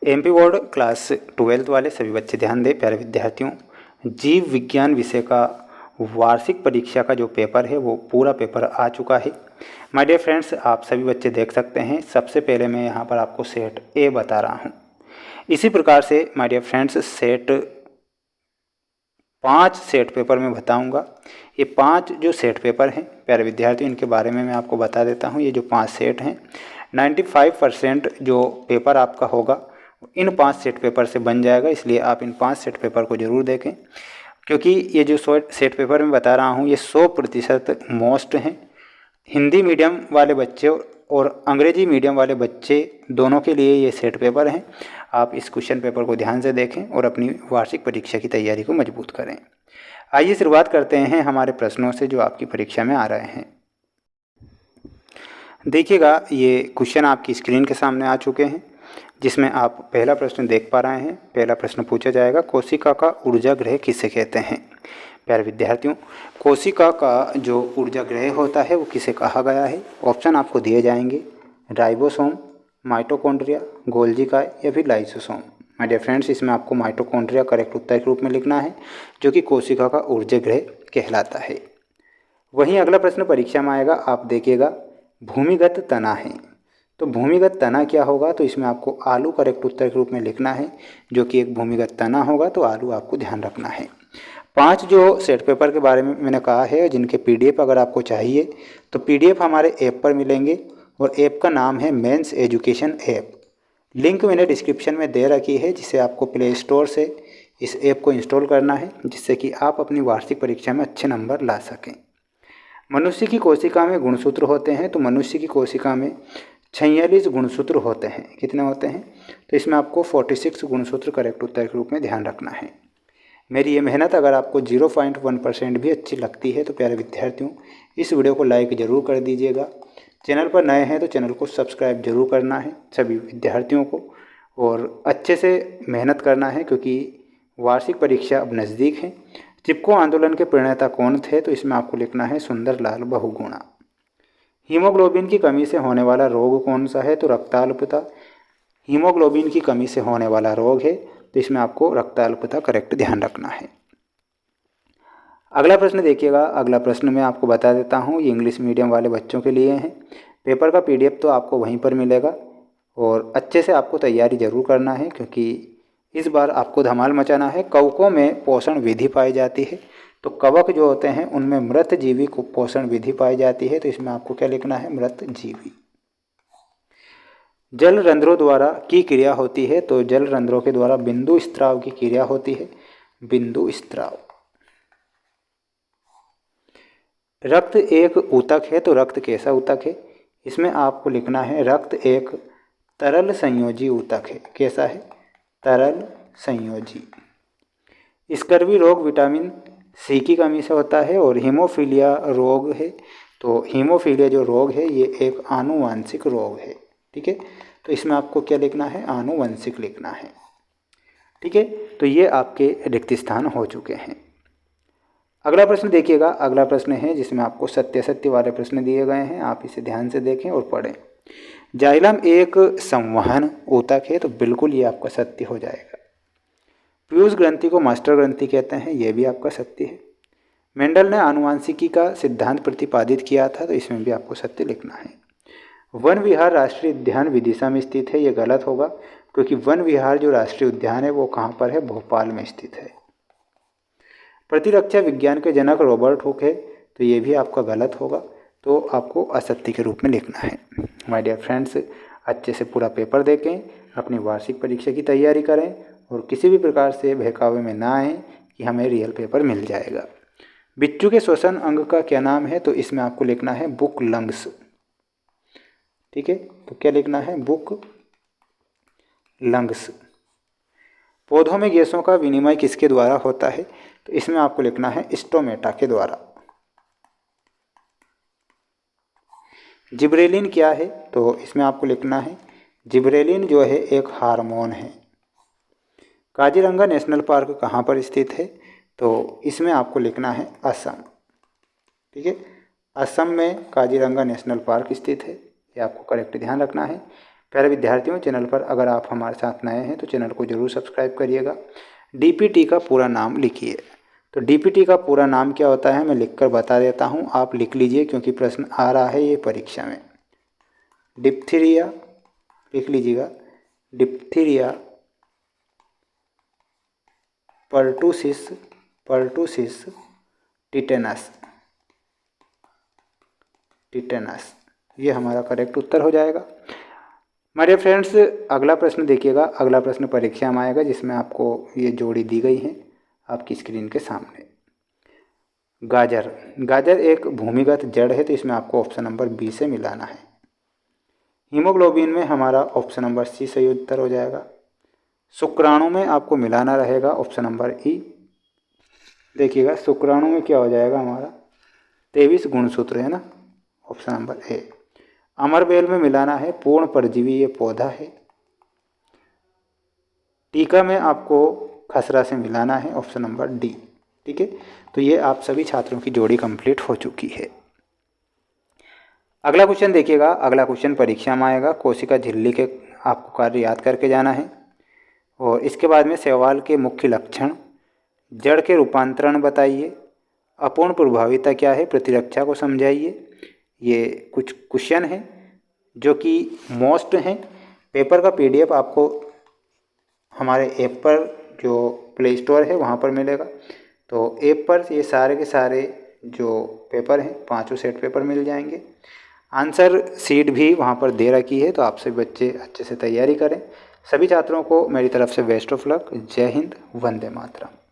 MP board class 12th वाले सभी बच्चे ध्यान दें। प्यारे विद्यार्थियों, जीव विज्ञान विषय का वार्षिक परीक्षा का जो पेपर है वो पूरा पेपर आ चुका है। माय डियर फ्रेंड्स, आप सभी बच्चे देख सकते हैं। सबसे पहले मैं यहाँ पर आपको सेट ए बता रहा हूँ। इसी प्रकार से my dear friends, 5 set paper मैं बताऊंगा। ये 5 जो सेट पेपर हैं प्यारे विद्यार्थियों, इनके बारे में मैं आपको बता देता हूँ। ये जो 5 सेट हैं, 95% जो पेपर आपका होगा इन 5 सेट पेपर से बन जाएगा। इसलिए आप इन 5 सेट पेपर को ज़रूर देखें, क्योंकि ये जो सेट पेपर मैं बता रहा हूँ ये 100% मोस्ट हैं। हिंदी मीडियम वाले बच्चे और अंग्रेजी मीडियम वाले बच्चे दोनों के लिए ये सेट पेपर हैं। आप इस क्वेश्चन पेपर को ध्यान से देखें और अपनी वार्षिक परीक्षा की तैयारी को मजबूत करें। आइए शुरुआत करते हैं हमारे प्रश्नों से जो आपकी परीक्षा में आ रहे हैं। देखिएगा, ये क्वेश्चन आपकी स्क्रीन के सामने आ चुके हैं, जिसमें आप पहला प्रश्न देख पा रहे हैं। पहला प्रश्न पूछा जाएगा, कोशिका का ऊर्जा ग्रह किसे कहते हैं। प्यारे विद्यार्थियों, कोशिका का जो ऊर्जा ग्रह होता है वो किसे कहा गया है। ऑप्शन आपको दिए जाएंगे, राइबोसोम, माइटोकॉन्ड्रिया, गोल्जी काय या फिर लाइसोसोम। माय डियर फ्रेंड्स, इसमें आपको माइटोकॉन्ड्रिया करेक्ट उत्तर के रूप में लिखना है, जो कि कोशिका का ऊर्जा ग्रह कहलाता है। वहीं अगला प्रश्न परीक्षा में आएगा, आप देखिएगा, भूमिगत तना है। तो भूमिगत तना क्या होगा, तो इसमें आपको आलू करेक्ट उत्तर के रूप में लिखना है, जो कि एक भूमिगत तना होगा। तो आलू आपको ध्यान रखना है। 5 जो सेट पेपर के बारे में मैंने कहा है, जिनके PDF अगर आपको चाहिए तो PDF हमारे ऐप पर मिलेंगे, और ऐप का नाम है मेंस एजुकेशन ऐप। लिंक मैंने डिस्क्रिप्शन में दे रखी है, जिसे आपको प्ले स्टोर से इस ऐप को इंस्टॉल करना है, जिससे कि आप अपनी वार्षिक परीक्षा में अच्छे नंबर ला सकें। मनुष्य की कोशिका में गुणसूत्र होते हैं। तो मनुष्य की कोशिका में 46 गुणसूत्र होते हैं। कितने होते हैं, तो इसमें आपको 46 गुणसूत्र करेक्ट उत्तर के रूप में ध्यान रखना है। मेरी ये मेहनत अगर आपको 0.1% भी अच्छी लगती है तो प्यारे विद्यार्थियों, इस वीडियो को लाइक ज़रूर कर दीजिएगा। चैनल पर नए हैं तो चैनल को सब्सक्राइब जरूर करना है सभी विद्यार्थियों को, और अच्छे से मेहनत करना है, क्योंकि वार्षिक परीक्षा अब नज़दीक है। चिपको आंदोलन के प्रणेता कौन थे, तो इसमें आपको लिखना है सुंदरलाल बहुगुणा। हीमोग्लोबिन की कमी से होने वाला रोग कौन सा है, तो रक्ताल्पता हीमोग्लोबिन की कमी से होने वाला रोग है। तो इसमें आपको रक्ताल्पता करेक्ट ध्यान रखना है। अगला प्रश्न देखिएगा। अगला प्रश्न मैं आपको बता देता हूँ, ये इंग्लिश मीडियम वाले बच्चों के लिए हैं। पेपर का PDF तो आपको वहीं पर मिलेगा, और अच्छे से आपको तैयारी ज़रूर करना है, क्योंकि इस बार आपको धमाल मचाना है। कवकों में पोषण विधि पाई जाती है। तो कवक जो होते हैं उनमें मृत जीवी को पोषण विधि पाई जाती है। तो इसमें आपको क्या लिखना है, मृत जीवी। जल रंध्रों द्वारा की क्रिया होती है। तो जल रंध्रों के द्वारा बिंदु स्त्राव की क्रिया होती है, बिंदु स्त्राव। रक्त एक ऊतक है। तो रक्त कैसा ऊतक है, इसमें आपको लिखना है रक्त एक तरल संयोजी ऊतक है। कैसा है, तरल संयोजी। स्कर्वी रोग विटामिन C की कमी से होता है, और हीमोफीलिया रोग है। तो हीमोफीलिया जो रोग है ये एक आनुवांशिक रोग है। ठीक है, तो इसमें आपको क्या लिखना है, आनुवंशिक लिखना है। ठीक है, तो ये आपके रिक्त स्थान हो चुके हैं। अगला प्रश्न देखिएगा। अगला प्रश्न है जिसमें आपको सत्य सत्य वाले प्रश्न दिए गए हैं। आप इसे ध्यान से देखें और पढ़ें। जाइलम एक संवहन ऊतक है। तो बिल्कुल ये आपका सत्य हो जाएगा। पीयूष ग्रंथि को मास्टर ग्रंथि कहते हैं, यह भी आपका सत्य है। मेंडल ने आनुवांशिकी का सिद्धांत प्रतिपादित किया था। तो इसमें भी आपको सत्य लिखना है। वन विहार राष्ट्रीय उद्यान विदिशा में स्थित है, ये गलत होगा, क्योंकि वन विहार जो राष्ट्रीय उद्यान है वो कहाँ पर है, भोपाल में स्थित है। प्रतिरक्षा विज्ञान के जनक रॉबर्ट हुक है। तो ये भी आपका गलत होगा, तो आपको असत्य के रूप में लिखना है। माय डियर फ्रेंड्स, अच्छे से पूरा पेपर देखें, अपनी वार्षिक परीक्षा की तैयारी करें, और किसी भी प्रकार से बहकावे में ना आए कि हमें रियल पेपर मिल जाएगा। बिच्छू के श्वसन अंग का क्या नाम है, तो इसमें आपको लिखना है बुक लंग्स। ठीक है, तो क्या लिखना है, बुक लंग्स। पौधों में गैसों का विनिमय किसके द्वारा होता है, तो इसमें आपको लिखना है स्टोमेटा के द्वारा। जिब्रेलिन क्या है, तो इसमें आपको लिखना है जिब्रेलिन जो है एक हार्मोन है। काजीरंगा नेशनल पार्क कहाँ पर स्थित है, तो इसमें आपको लिखना है असम। ठीक है, असम में काजीरंगा नेशनल पार्क स्थित है, ये आपको करेक्ट ध्यान रखना है। प्यारे विद्यार्थियों, चैनल पर अगर आप हमारे साथ नए हैं तो चैनल को ज़रूर सब्सक्राइब करिएगा। डीपीटी का पूरा नाम लिखिए। तो डीपीटी का पूरा नाम क्या होता है मैं लिखकर बता देता हूँ, आप लिख लीजिए क्योंकि प्रश्न आ रहा है ये परीक्षा में। डिप्थीरिया, लिख लीजिएगा, diphtheria, pertussis, pertussis, tetanus, tetanus, ये हमारा करेक्ट उत्तर हो जाएगा। मेरे फ्रेंड्स, अगला प्रश्न देखिएगा। अगला प्रश्न परीक्षा में आएगा जिसमें आपको ये जोड़ी दी गई है आपकी स्क्रीन के सामने। गाजर, गाजर एक भूमिगत जड़ है, तो इसमें आपको ऑप्शन नंबर बी से मिलाना है। हीमोग्लोबिन में हमारा ऑप्शन नंबर सी सही उत्तर हो जाएगा। शुक्राणु में आपको मिलाना रहेगा ऑप्शन नंबर ई। देखिएगा शुक्राणु में क्या हो जाएगा हमारा 23 गुणसूत्र है ना, ऑप्शन नंबर ए। अमरबेल में मिलाना है पूर्ण परजीवी, ये पौधा है। टीका में आपको खसरा से मिलाना है ऑप्शन नंबर डी। ठीक है, तो ये आप सभी छात्रों की जोड़ी कंप्लीट हो चुकी है। अगला क्वेश्चन देखिएगा। अगला क्वेश्चन परीक्षा में आएगा। कोशिका झिल्ली के आपको कार्य याद करके जाना है और इसके बाद में शैवाल के मुख्य लक्षण, जड़ के रूपांतरण बताइए, अपूर्ण प्रभाविता क्या है, प्रतिरक्षा को समझाइए। ये कुछ क्वेश्चन हैं जो कि मोस्ट हैं। पेपर का पीडीएफ आपको हमारे ऐप पर जो प्ले स्टोर है वहाँ पर मिलेगा। तो ऐप पर ये सारे के सारे जो पेपर हैं 5 सेट पेपर मिल जाएंगे। आंसर शीट भी वहाँ पर दे रखी है, तो आप सभी बच्चे अच्छे से तैयारी करें। सभी छात्रों को मेरी तरफ से बेस्ट ऑफ लक। जय हिंद, वंदे मातरम।